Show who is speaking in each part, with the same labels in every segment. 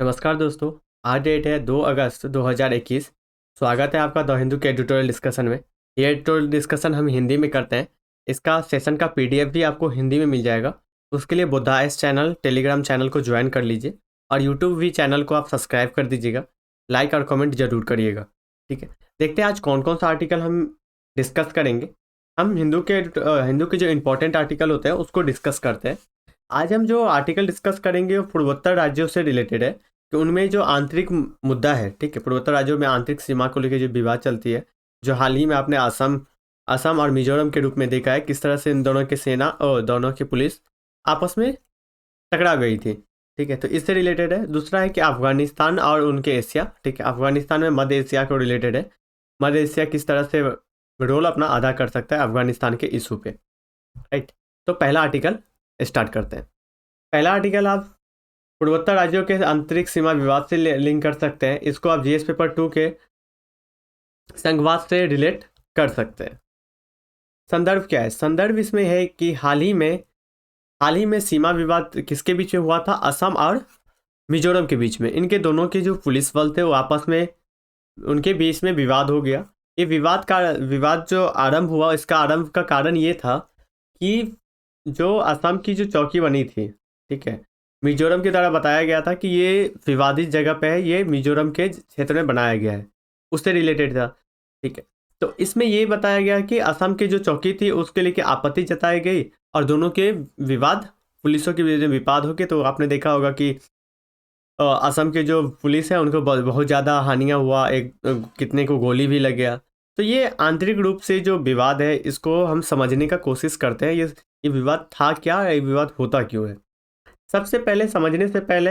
Speaker 1: नमस्कार दोस्तों। आज डेट है 2 अगस्त 2021। स्वागत है आपका द हिंदू के एडिटोरियल डिस्कशन में। ये एडिटोरियल डिस्कशन हम हिंदी में करते हैं। इसका सेशन का पीडीएफ भी आपको हिंदी में मिल जाएगा। उसके लिए बुद्धाइस चैनल टेलीग्राम चैनल को ज्वाइन कर लीजिए और यूट्यूब भी चैनल को आप सब्सक्राइब कर दीजिएगा। लाइक और कमेंट जरूर करिएगा। ठीक है, देखते हैं आज कौन कौन सा आर्टिकल हम डिस्कस करेंगे। हम हिंदू के जो इंपॉर्टेंट आर्टिकल होते हैं उसको डिस्कस करते हैं। आज हम जो आर्टिकल डिस्कस करेंगे वो पूर्वोत्तर राज्यों से रिलेटेड है कि उनमें जो आंतरिक मुद्दा है, ठीक है, पूर्वोत्तर राज्यों में आंतरिक सीमा को लेकर जो विवाद चलती है, जो हाल ही में आपने असम और मिजोरम के रूप में देखा है, किस तरह से इन दोनों की सेना और दोनों की पुलिस आपस में टकरा गई थी। ठीक है, तो इससे रिलेटेड है। दूसरा है कि अफगानिस्तान और उनके एशिया, ठीक है, अफगानिस्तान में मध्य एशिया को रिलेटेड है। मध्य एशिया किस तरह से रोल अपना अदा कर सकता है अफगानिस्तान के इशू पे। राइट, तो पहला आर्टिकल स्टार्ट करते हैं। पहला आर्टिकल आप पूर्वोत्तर राज्यों के आंतरिक सीमा विवाद से लिंक कर सकते हैं। इसको आप जीएस पेपर 2 के संघवाद से रिलेट कर सकते हैं। संदर्भ क्या है? संदर्भ इसमें है कि हाल ही में सीमा विवाद किसके बीच में हुआ था? असम और मिजोरम के बीच में। इनके दोनों के जो पुलिस बल थे वो आपस में, उनके बीच में विवाद हो गया। ये विवाद जो आरंभ हुआ, इसका आरंभ का कारण ये था कि जो असम की जो चौकी बनी थी, ठीक है, मिजोरम के द्वारा बताया गया था कि ये विवादित जगह पे है, ये मिजोरम के क्षेत्र में बनाया गया है, उससे रिलेटेड था। ठीक है, तो इसमें ये बताया गया कि असम की जो चौकी थी उसके लिए आपत्ति जताई गई और दोनों के विवाद, पुलिसों के बीच में विवाद हो गए। तो आपने देखा होगा कि असम के जो पुलिस है उनको बहुत ज़्यादा हानियाँ हुआ, एक कितने को गोली भी लग गया। तो ये आंतरिक रूप से जो विवाद है इसको हम समझने का कोशिश करते हैं। ये विवाद था क्या, ये विवाद होता क्यों है। सबसे पहले समझने से पहले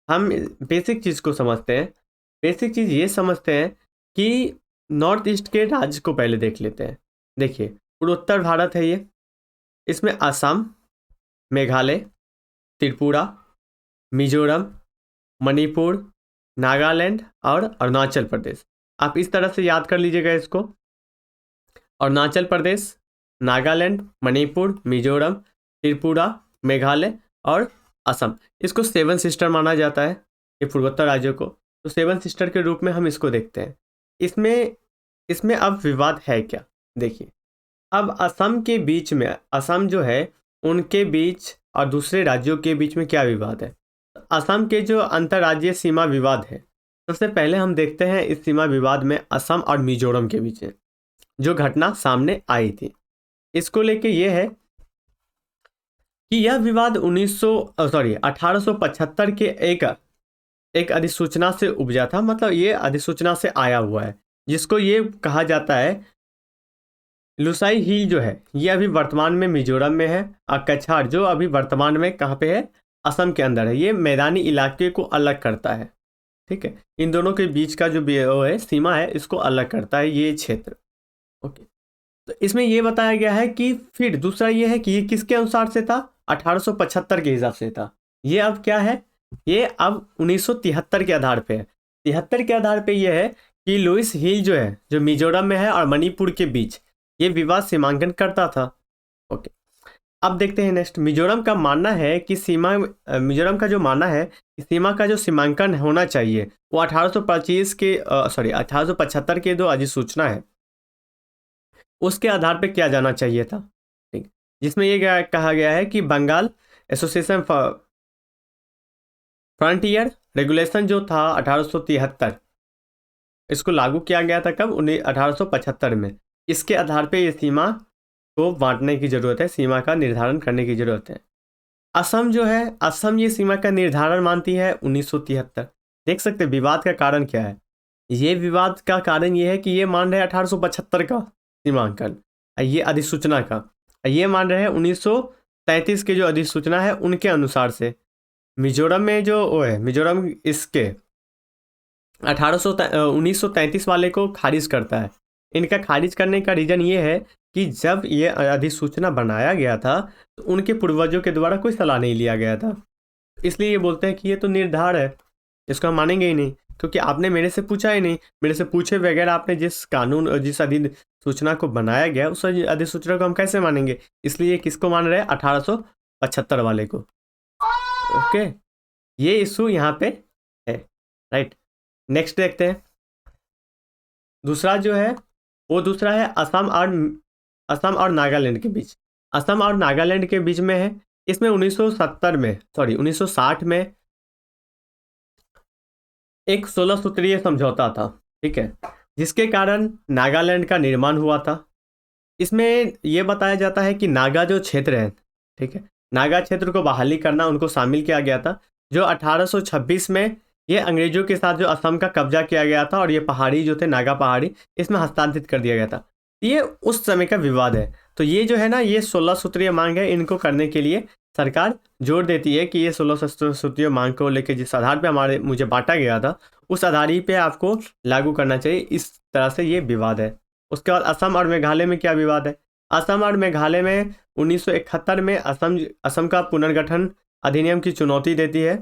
Speaker 1: हम बेसिक चीज़ को समझते हैं। बेसिक चीज़ ये समझते हैं कि नॉर्थ ईस्ट के राज्य को पहले देख लेते हैं। देखिए, पूर्वोत्तर भारत है ये, इसमें असम, मेघालय, त्रिपुरा, मिजोरम, मणिपुर, नागालैंड और अरुणाचल प्रदेश। आप इस तरह से याद कर लीजिएगा इसको। अरुणाचल प्रदेश, नागालैंड, मणिपुर, मिजोरम, त्रिपुरा, मेघालय और असम। इसको 7 सिस्टर माना जाता है, ये पूर्वोत्तर राज्यों को। तो 7 सिस्टर के रूप में हम इसको देखते हैं। इसमें अब विवाद है क्या? देखिए, अब असम के बीच में, असम जो है उनके बीच और दूसरे राज्यों के बीच में क्या विवाद है? असम के जो अंतर्राज्यीय सीमा विवाद है, सबसे पहले हम देखते हैं इस सीमा विवाद में असम और मिजोरम के बीच में जो घटना सामने आई थी। इसको लेके ये है कि यह विवाद 1875 के एक अधिसूचना से उपजा था। मतलब ये अधिसूचना से आया हुआ है, जिसको ये कहा जाता है लुसाई हिल जो है ये अभी वर्तमान में मिजोरम में है, और कछार जो अभी वर्तमान में कहाँ पे है? असम के अंदर है। ये मैदानी इलाके को अलग करता है। ठीक है, इन दोनों के बीच का जो वो है सीमा है, इसको अलग करता है ये क्षेत्र। ओके, तो इसमें ये बताया गया है कि फिर दूसरा ये है कि ये किसके अनुसार से था? 1875 के हिसाब से था। ये अब क्या है? ये अब 1973 के आधार पे है। 73 के आधार पे ये है कि लुइस हिल जो है, जो मिजोरम में है और मणिपुर के बीच ये विवाद सीमांकन करता था। ओके, अब देखते हैं नेक्स्ट। मिजोरम का मानना है कि मिजोरम का जो मानना है कि सीमा का जो सीमांकन होना चाहिए वो 1875 के जो अधिसूचना है उसके आधार पे किया जाना चाहिए था। ठीक, जिसमें ये कहा गया है कि बंगाल एसोसिएशन फ्रंटियर रेगुलेशन जो था 1873, इसको लागू किया गया था कब? 1875 में। इसके आधार पे ये सीमा को बांटने की ज़रूरत है, सीमा का निर्धारण करने की ज़रूरत है। असम जो है, असम ये सीमा का निर्धारण मानती है 1973। देख सकते हैं विवाद का कारण क्या है। ये विवाद का कारण ये है कि ये मान रहे हैं 1875 का सीमांकन, ये अधिसूचना का, ये मान रहे हैं 1933 के जो अधिसूचना है उनके अनुसार से। मिजोरम में जो वो है, मिजोरम इसके 1933 वाले को खारिज करता है। इनका खारिज करने का रीज़न ये है कि जब ये अधिसूचना बनाया गया था तो उनके पूर्वजों के द्वारा कोई सलाह नहीं लिया गया था, इसलिए ये बोलते हैं कि ये तो निर्धार है, इसको हम मानेंगे ही नहीं, क्योंकि आपने मेरे से पूछा ही नहीं। मेरे से पूछे बगैर आपने जिस अधिसूचना को बनाया गया उस अधिसूचना को हम कैसे मानेंगे? इसलिए किसको मान रहे हैं? 1875 वाले को। ओके, ये इशू यहाँ पे है। राइट। नेक्स्ट देखते हैं, दूसरा जो है वो दूसरा है असम और नागालैंड के बीच। असम और नागालैंड के बीच में है। इसमें 1960 में एक 16 सूत्रीय समझौता था, ठीक है, जिसके कारण नागालैंड का निर्माण हुआ था। इसमें यह बताया जाता है कि नागा जो क्षेत्र है, ठीक है, नागा क्षेत्र को बहाली करना, उनको शामिल किया गया था। जो 1826 में ये अंग्रेजों के साथ जो असम का कब्जा किया गया था और ये पहाड़ी जो थे नागा पहाड़ी, इसमें हस्तांतरित कर दिया गया था। ये उस समय का विवाद है। तो ये जो है ना, ये 16 सूत्रीय मांग है, इनको करने के लिए सरकार जोर देती है कि ये 16 सूत्रीय मांग को लेकर जिस आधार पे मुझे बांटा गया था, उस आधार ही पे आपको लागू करना चाहिए। इस तरह से ये विवाद है। उसके बाद असम और मेघालय में क्या विवाद है? असम और मेघालय में 1971 में असम का पुनर्गठन अधिनियम की चुनौती देती है,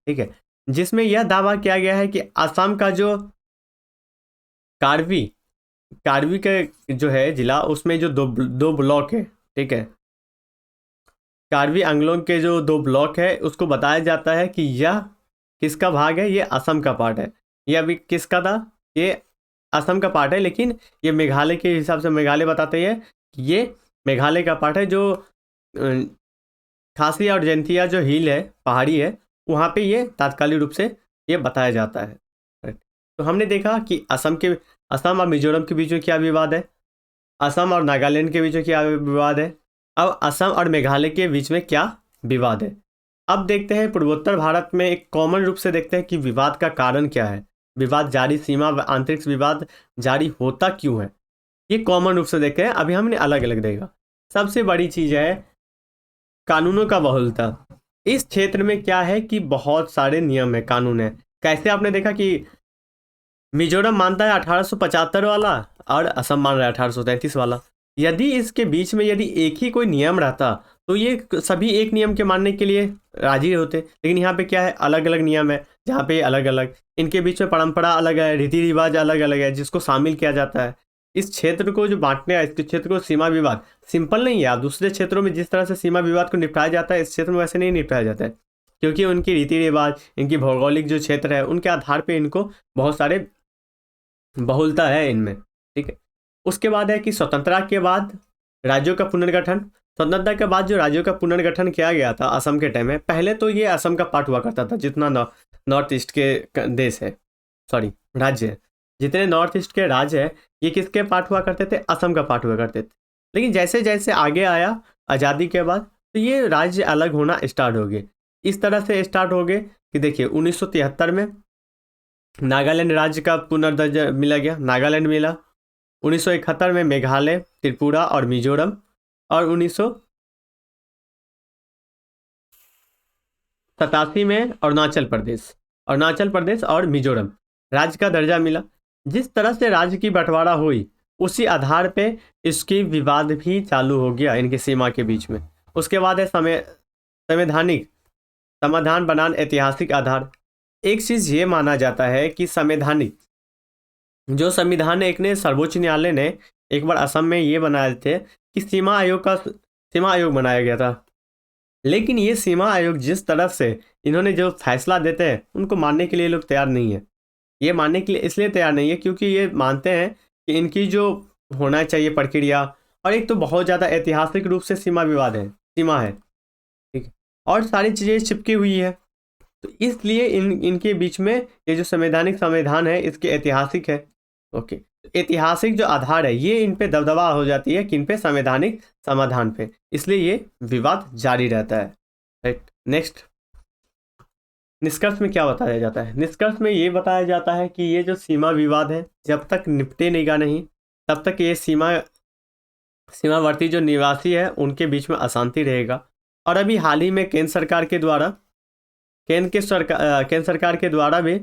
Speaker 1: ठीक है, जिसमें यह दावा किया गया है कि असम का जो कार्बी कार्बी का जो है जिला, उसमें जो दो ब्लॉक है, ठीक है, कार्बी आंगलोंग के जो 2 ब्लॉक है, उसको बताया जाता है कि यह किसका भाग है? ये असम का पार्ट है। ये अभी किसका था? ये असम का पार्ट है, लेकिन ये मेघालय के हिसाब से मेघालय बताते हैं कि ये मेघालय का पार्ट है। जो खासी और जयंतिया जो हिल है, पहाड़ी है, वहाँ पे ये तात्कालिक रूप से ये बताया जाता है। तो हमने देखा कि असम और मिजोरम के बीच में क्या विवाद है, असम और नागालैंड के बीच में क्या विवाद है, अब असम और मेघालय के बीच में क्या विवाद है। अब देखते हैं पूर्वोत्तर भारत में एक कॉमन रूप से देखते हैं कि विवाद का कारण क्या है, विवाद जारी, सीमा व आंतरिक विवाद जारी होता क्यों है, ये कॉमन रूप से देखते हैं। अभी हमने अलग अलग देखा। सबसे बड़ी चीज है कानूनों का बहुलता। इस क्षेत्र में क्या है कि बहुत सारे नियम है, कानून है। कैसे? आपने देखा कि मिजोरम मानता है 1875 वाला और असम मान रहा है 1833 वाला। यदि इसके बीच में यदि एक ही कोई नियम रहता तो ये सभी एक नियम के मानने के लिए राजी होते, लेकिन यहाँ पे क्या है, अलग अलग नियम है, जहाँ पे अलग अलग, इनके बीच में परंपरा अलग है, रीति रिवाज अलग अलग है, जिसको शामिल किया जाता है। इस क्षेत्र को जो बांटने का, इस क्षेत्र को सीमा विवाद सिंपल नहीं है। आप दूसरे क्षेत्रों में जिस तरह से सीमा विवाद को निपटाया जाता है, इस क्षेत्र में वैसे नहीं निपटाया जाता है, क्योंकि उनकी रीति रिवाज, इनकी भौगोलिक जो क्षेत्र है, उनके आधार पर इनको बहुत सारे बहुलता है इनमें, ठीक है। उसके बाद है कि स्वतंत्रता के बाद राज्यों का पुनर्गठन। स्वतंत्रता के बाद जो राज्यों का पुनर्गठन किया गया था असम के टाइम में, पहले तो ये असम का पार्ट हुआ करता था, जितना नॉर्थ ईस्ट के देश है, सॉरी राज्य है, जितने नॉर्थ ईस्ट के राज्य है, ये किसके पार्ट हुआ करते थे? असम का पार्ट हुआ करते थे। लेकिन जैसे जैसे आगे आया आज़ादी के बाद, तो ये राज्य अलग होना स्टार्ट हो गए। इस तरह से स्टार्ट हो गए कि देखिए 1973 में नागालैंड राज्य का पुनर्दर्जा मिला गया, नागालैंड मिला। 1971 में मेघालय, त्रिपुरा और मिजोरम, और 1987 में अरुणाचल प्रदेश और मिजोरम राज्य का दर्जा मिला। जिस तरह से राज्य की बंटवारा हुई, उसी आधार पे इसकी विवाद भी चालू हो गया इनकी सीमा के बीच में। उसके बाद है संवैधानिक समाधान बनाम ऐतिहासिक आधार। एक चीज ये माना जाता है कि संवैधानिक जो संविधान एक ने सर्वोच्च न्यायालय ने एक बार असम में ये बनाए थे कि सीमा आयोग बनाया गया था, लेकिन ये सीमा आयोग जिस तरफ से इन्होंने जो फैसला देते हैं, उनको मानने के लिए लोग तैयार नहीं है। ये मानने के लिए इसलिए तैयार नहीं है क्योंकि ये मानते हैं कि इनकी जो होना चाहिए प्रक्रिया, और एक तो बहुत ज़्यादा ऐतिहासिक रूप से सीमा है, ठीक है, और सारी चीज़ें चिपकी हुई है। तो इसलिए इनके बीच में ये जो संविधान है, इसके ऐतिहासिक है, ओके। ऐतिहासिक जो आधार है, ये इन पे दबदबा हो जाती है कि इन पे संवैधानिक समाधान पे, इसलिए ये विवाद जारी रहता है, राइट। नेक्स्ट, निष्कर्ष में क्या बताया जाता है? निष्कर्ष में ये बताया जाता है कि ये जो सीमा विवाद है, जब तक निपटेगा नहीं, तब तक ये सीमावर्ती जो निवासी है, उनके बीच में अशांति रहेगा। और अभी हाल ही में केंद्र सरकार के द्वारा भी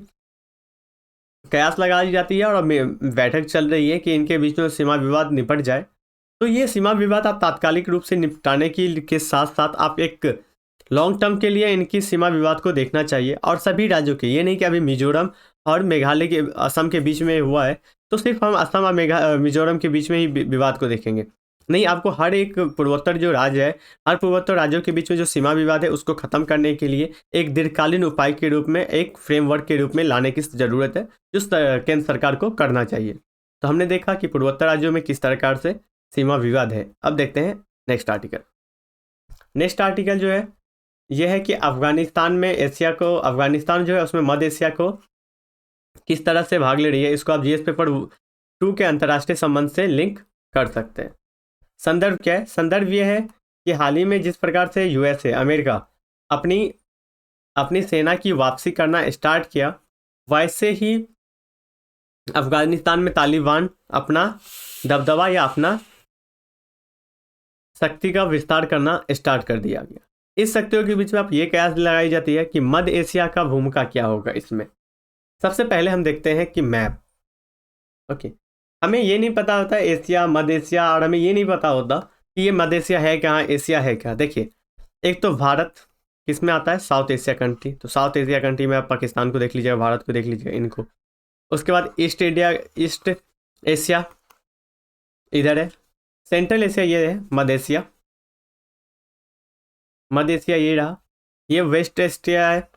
Speaker 1: कयास लगाई जाती है और बैठक चल रही है कि इनके बीच में सीमा विवाद निपट जाए। तो ये सीमा विवाद आप तात्कालिक रूप से निपटाने के साथ साथ आप एक लॉन्ग टर्म के लिए इनकी सीमा विवाद को देखना चाहिए, और सभी राज्यों के, ये नहीं कि अभी मिजोरम और मेघालय के असम के बीच में हुआ है तो सिर्फ हम असम और मिजोरम के बीच में ही विवाद को देखेंगे। नहीं, आपको हर एक पूर्वोत्तर जो राज्य है, हर पूर्वोत्तर राज्यों के बीच में जो सीमा विवाद है उसको ख़त्म करने के लिए एक दीर्घकालीन उपाय के रूप में, एक फ्रेमवर्क के रूप में लाने की ज़रूरत है, जो केंद्र सरकार को करना चाहिए। तो हमने देखा कि पूर्वोत्तर राज्यों में किस प्रकार से सीमा विवाद है। अब देखते हैं नेक्स्ट आर्टिकल। नेक्स्ट आर्टिकल जो है यह है कि अफगानिस्तान में एशिया को, अफगानिस्तान जो है उसमें मध्य एशिया को किस तरह से भाग ले रही है, इसको आप जीएस पेपर 2 के अंतर्राष्ट्रीय संबंध से लिंक कर सकते हैं। संदर्भ क्या है? संदर्भ ये है कि हाल ही में जिस प्रकार से यूएसए, अमेरिका अपनी अपनी सेना की वापसी करना स्टार्ट किया, वैसे ही अफगानिस्तान में तालिबान अपना दबदबा या अपना शक्ति का विस्तार करना स्टार्ट कर दिया गया। इस शक्तियों के बीच में आप ये कयास लगाई जाती है कि मध्य एशिया का भूमिका क्या होगा इसमें। सबसे पहले हम देखते हैं कि मैप। ओके, हमें ये नहीं पता होता एशिया, मध्य एशिया, और हमें ये नहीं पता होता कि ये मध्य एशिया है कहाँ, एशिया है क्या। देखिए, एक तो भारत किस में आता है, साउथ एशिया कंट्री। तो साउथ एशिया कंट्री में आप पाकिस्तान को देख लीजिएगा, भारत को देख लीजिएगा, इनको। उसके बाद ईस्ट एशिया इधर है, सेंट्रल एशिया ये है, मध्य एशिया ये रहा। ये वेस्ट एशिया है,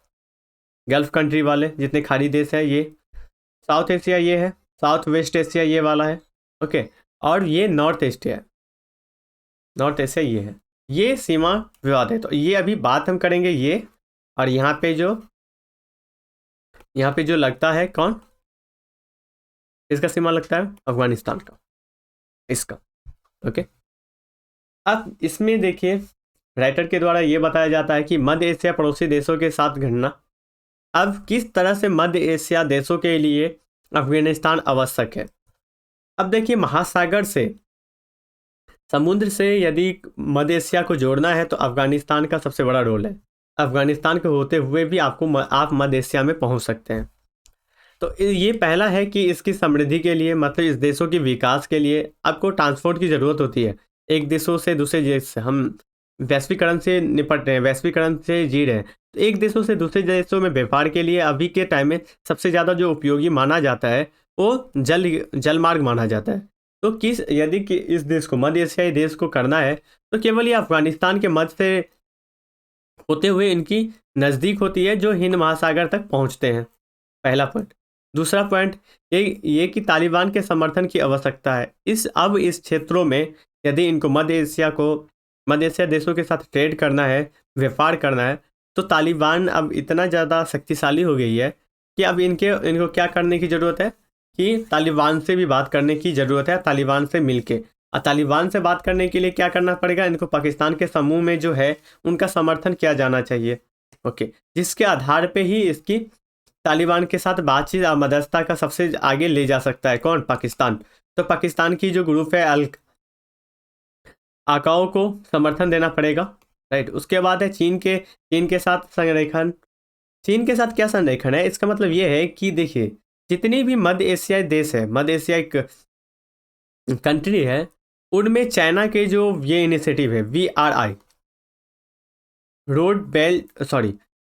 Speaker 1: गल्फ कंट्री वाले जितने खाड़ी देश है ये। साउथ एशिया ये है, साउथ वेस्ट एशिया ये वाला है। ओके, और ये नॉर्थ एशिया है, नॉर्थ एशिया ये है। ये सीमा विवाद है। तो ये अभी बात हम करेंगे ये, और यहाँ पे जो लगता है कौन, इसका सीमा लगता है अफगानिस्तान का, इसका। ओके, अब इसमें देखिए राइटर के द्वारा ये बताया जाता है कि मध्य एशिया पड़ोसी देशों के साथ घटना। अब किस तरह से मध्य एशिया देशों के लिए अफगानिस्तान आवश्यक है। अब देखिए, महासागर से, समुद्र से यदि मध्य एशिया को जोड़ना है तो अफगानिस्तान का सबसे बड़ा रोल है। अफगानिस्तान के होते हुए भी आप मध्य एशिया में पहुंच सकते हैं। तो ये पहला है कि इसकी समृद्धि के लिए, मतलब इस देशों के विकास के लिए आपको ट्रांसपोर्ट की ज़रूरत होती है। एक देशों से दूसरे देश से हम वैश्वीकरण से निपट रहे हैं, वैश्वीकरण से जी रहे हैं। तो एक देशों से दूसरे देशों में व्यापार के लिए अभी के टाइम में सबसे ज़्यादा जो उपयोगी माना जाता है वो जल मार्ग माना जाता है। तो यदि कि इस देश को, मध्य एशियाई देश को करना है, तो केवल ये अफगानिस्तान के मध्य से होते हुए इनकी नज़दीक होती है, जो हिंद महासागर तक पहुँचते हैं। पहला पॉइंट। दूसरा पॉइंट ये कि तालिबान के समर्थन की आवश्यकता है। इस क्षेत्रों में यदि इनको मध्य एशिया देशों के साथ ट्रेड करना है, व्यापार करना है, तो तालिबान अब इतना ज़्यादा शक्तिशाली हो गई है कि अब इनको क्या करने की ज़रूरत है कि तालिबान से भी बात करने की ज़रूरत है, तालिबान से मिलके। और तालिबान से बात करने के लिए क्या करना पड़ेगा, इनको पाकिस्तान के समूह में जो है उनका समर्थन किया जाना चाहिए। ओके, जिसके आधार पे ही इसकी तालिबान के साथ बातचीत और मध्यस्थता का सबसे आगे ले जा सकता है कौन, पाकिस्तान। तो पाकिस्तान की जो ग्रुप है आकाओ को समर्थन देना पड़ेगा, राइट। उसके बाद है चीन के साथ संरेखन। चीन के साथ क्या संरेखन है, इसका मतलब ये है कि देखिए, जितनी भी मध्य एशियाई देश है, मध्य एशियाई कंट्री है, उनमें चाइना के जो ये इनिशिएटिव है VRI,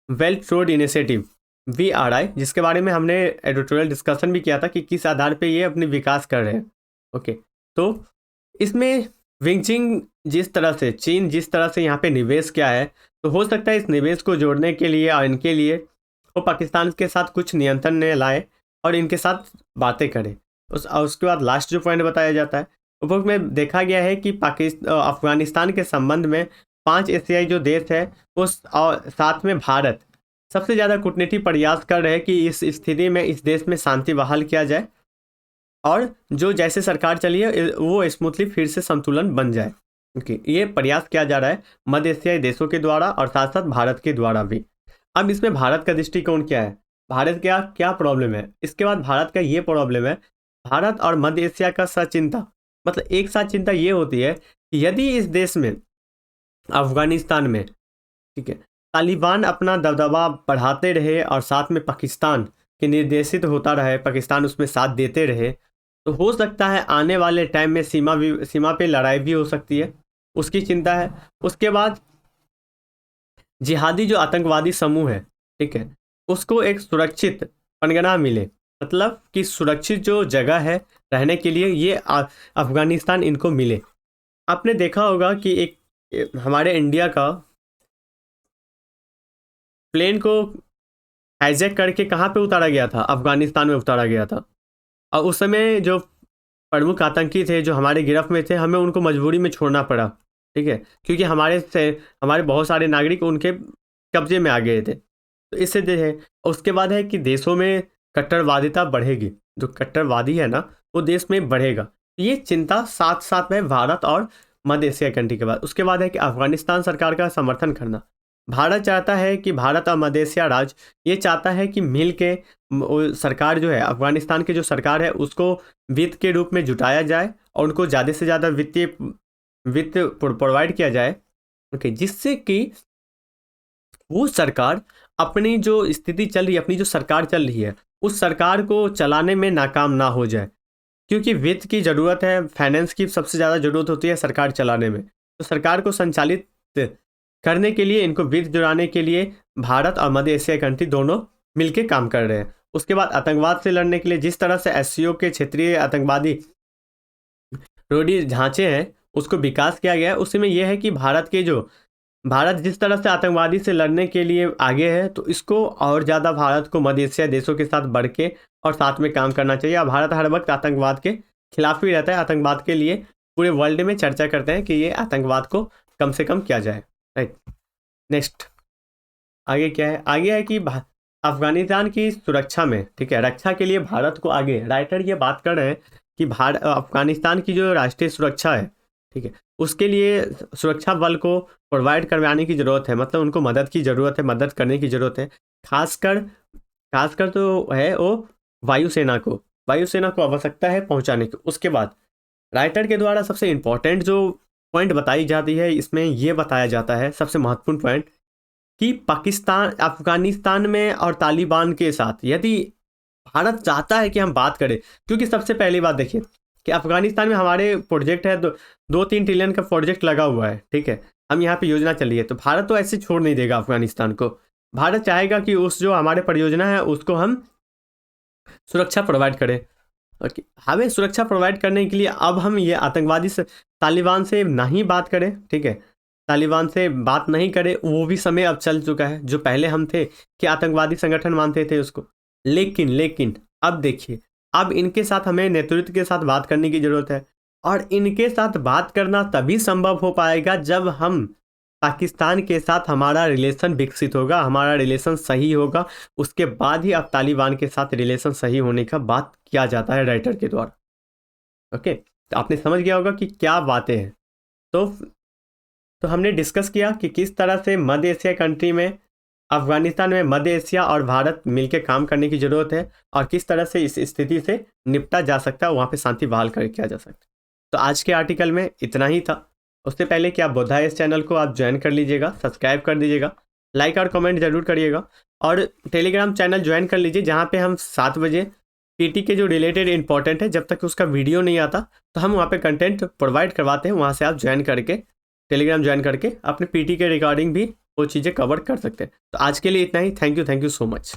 Speaker 1: belt road initiative, VRI, जिसके बारे में हमने एडिटोरियल डिस्कशन भी किया था कि किस आधार पे ये अपनी विकास कर रहे हैं। ओके, तो इसमें विंगचिंग चीन जिस तरह से यहाँ पे निवेश किया है, तो हो सकता है इस निवेश को जोड़ने के लिए और इनके लिए वो पाकिस्तान के साथ कुछ नियंत्रण लाए और इनके साथ बातें करें। उसके बाद लास्ट जो पॉइंट बताया जाता है, उपभोग में देखा गया है कि अफगानिस्तान के संबंध में 5 एशियाई जो देश है उस और साथ में भारत सबसे ज़्यादा कूटनीतिक प्रयास कर रहे हैं कि इस स्थिति में इस देश में शांति बहाल किया जाए और जो जैसे सरकार चली है वो स्मूथली फिर से संतुलन बन जाए। ओके, ये प्रयास किया जा रहा है मध्य एशियाई देशों के द्वारा और साथ साथ भारत के द्वारा भी। अब इसमें भारत का दृष्टिकोण क्या है, भारत क्या प्रॉब्लम है। इसके बाद भारत का ये प्रॉब्लम है, भारत और मध्य एशिया का साथ चिंता, मतलब एक साथ चिंता ये होती है कि यदि इस देश में, अफगानिस्तान में, ठीक है, तालिबान अपना दबदबा बढ़ाते रहे और साथ में पाकिस्तान के निर्देशित होता रहे, पाकिस्तान उसमें साथ देते रहे, तो हो सकता है आने वाले टाइम में सीमा पे लड़ाई भी हो सकती है, उसकी चिंता है। उसके बाद जिहादी जो आतंकवादी समूह है, ठीक है, उसको एक सुरक्षित पनगना मिले, मतलब कि सुरक्षित जो जगह है रहने के लिए ये अफगानिस्तान इनको मिले। आपने देखा होगा कि हमारे इंडिया का प्लेन को हाईजैक करके कहाँ पे उतारा गया था, अफगानिस्तान में उतारा गया था। और उस समय जो प्रमुख आतंकी थे जो हमारे गिरफ्त में थे, हमें उनको मजबूरी में छोड़ना पड़ा, ठीक है, क्योंकि हमारे बहुत सारे नागरिक उनके कब्जे में आ गए थे। तो इससे है, उसके बाद है कि देशों में कट्टरवादिता बढ़ेगी, जो कट्टरवादी है ना वो देश में बढ़ेगा। ये चिंता साथ साथ में भारत और मध्य एशिया कंट्री के बाद, उसके बाद है कि अफगानिस्तान सरकार का समर्थन करना। भारत चाहता है कि भारत और मध्य एशिया राज्य ये चाहता है कि मिल के सरकार जो है, अफगानिस्तान की जो सरकार है उसको वित्त के रूप में जुटाया जाए और उनको ज़्यादा से ज़्यादा वित्त प्रोवाइड किया जाए, ओके, जिससे कि वो सरकार अपनी जो स्थिति चल रही है, अपनी जो सरकार चल रही है, उस सरकार को चलाने में नाकाम ना हो जाए। क्योंकि वित्त की ज़रूरत है, फाइनेंस की सबसे ज़्यादा ज़रूरत होती है सरकार चलाने में। तो सरकार को संचालित करने के लिए, इनको वित्त जुटाने के लिए भारत और मध्य एशिया कंट्री दोनों मिलके काम कर रहे हैं। उसके बाद आतंकवाद से लड़ने के लिए जिस तरह से एससीओ के क्षेत्रीय आतंकवादी रोडी ढांचे हैं उसको विकास किया गया है, उसी में यह है कि भारत जिस तरह से आतंकवादी से लड़ने के लिए आगे है, तो इसको और ज़्यादा भारत को मध्य एशिया देशों के साथ बढ़ के और साथ में काम करना चाहिए। और भारत हर वक्त आतंकवाद के खिलाफ ही रहता है, आतंकवाद के लिए पूरे वर्ल्ड में चर्चा करते हैं कि ये आतंकवाद को कम से कम किया जाए, राइट। नेक्स्ट आगे क्या है, आगे है कि अफगानिस्तान की सुरक्षा में, ठीक है, रक्षा के लिए भारत को आगे, राइटर ये बात कर रहे हैं कि अफगानिस्तान की जो राष्ट्रीय सुरक्षा है, ठीक है, उसके लिए सुरक्षा बल को प्रोवाइड करवाने की ज़रूरत है, मतलब उनको मदद की ज़रूरत है, मदद करने की ज़रूरत है। खासकर तो है वो वायुसेना को आवश्यकता है पहुंचाने की। उसके बाद राइटर के द्वारा सबसे इम्पोर्टेंट जो पॉइंट बताई जाती है, इसमें यह बताया जाता है सबसे महत्वपूर्ण पॉइंट कि अफगानिस्तान में और तालिबान के साथ यदि भारत चाहता है कि हम बात करें, क्योंकि सबसे पहली बात देखिए कि अफगानिस्तान में हमारे प्रोजेक्ट है, 2-3 ट्रिलियन का प्रोजेक्ट लगा हुआ है, ठीक है, हम यहाँ पे योजना चल रही है, तो भारत तो ऐसे छोड़ नहीं देगा अफगानिस्तान को। भारत चाहेगा कि उस जो हमारे परियोजना है उसको हम सुरक्षा प्रोवाइड करें। ओके, हमें सुरक्षा प्रोवाइड करने के लिए अब हम ये आतंकवादी से, तालिबान से नहीं बात करें, ठीक है, तालिबान से बात नहीं करें, वो भी समय अब चल चुका है। जो पहले हम थे कि आतंकवादी संगठन मानते थे उसको, लेकिन अब देखिए, अब इनके साथ हमें नेतृत्व के साथ बात करने की ज़रूरत है। और इनके साथ बात करना तभी संभव हो पाएगा जब हम पाकिस्तान के साथ हमारा रिलेशन विकसित होगा, हमारा रिलेशन सही होगा, उसके बाद ही अब तालिबान के साथ रिलेशन सही होने का बात किया जाता है राइटर के द्वारा। ओके, तो आपने समझ गया होगा कि क्या बातें हैं। तो हमने डिस्कस किया कि किस तरह से मध्य एशिया कंट्री में, अफगानिस्तान में मध्य एशिया और भारत मिलकर काम करने की ज़रूरत है, और किस तरह से इस स्थिति से निपटा जा सकता है, वहाँ पे शांति बहाल कर किया जा सकता है। तो आज के आर्टिकल में इतना ही था। उससे पहले कि आप बोधा इस चैनल को आप ज्वाइन कर लीजिएगा, सब्सक्राइब कर दीजिएगा, लाइक और कमेंट जरूर करिएगा, और टेलीग्राम चैनल ज्वाइन कर लीजिए जहाँ पे हम 7 बजे पीटी के जो रिलेटेड इंपॉर्टेंट है, जब तक उसका वीडियो नहीं आता तो हम वहाँ पे कंटेंट प्रोवाइड करवाते हैं। वहाँ से आप ज्वाइन करके, टेलीग्राम ज्वाइन करके अपने पीटी के रिगार्डिंग भी वो चीज़ें कवर कर सकते हैं। तो आज के लिए इतना ही। Thank you so much.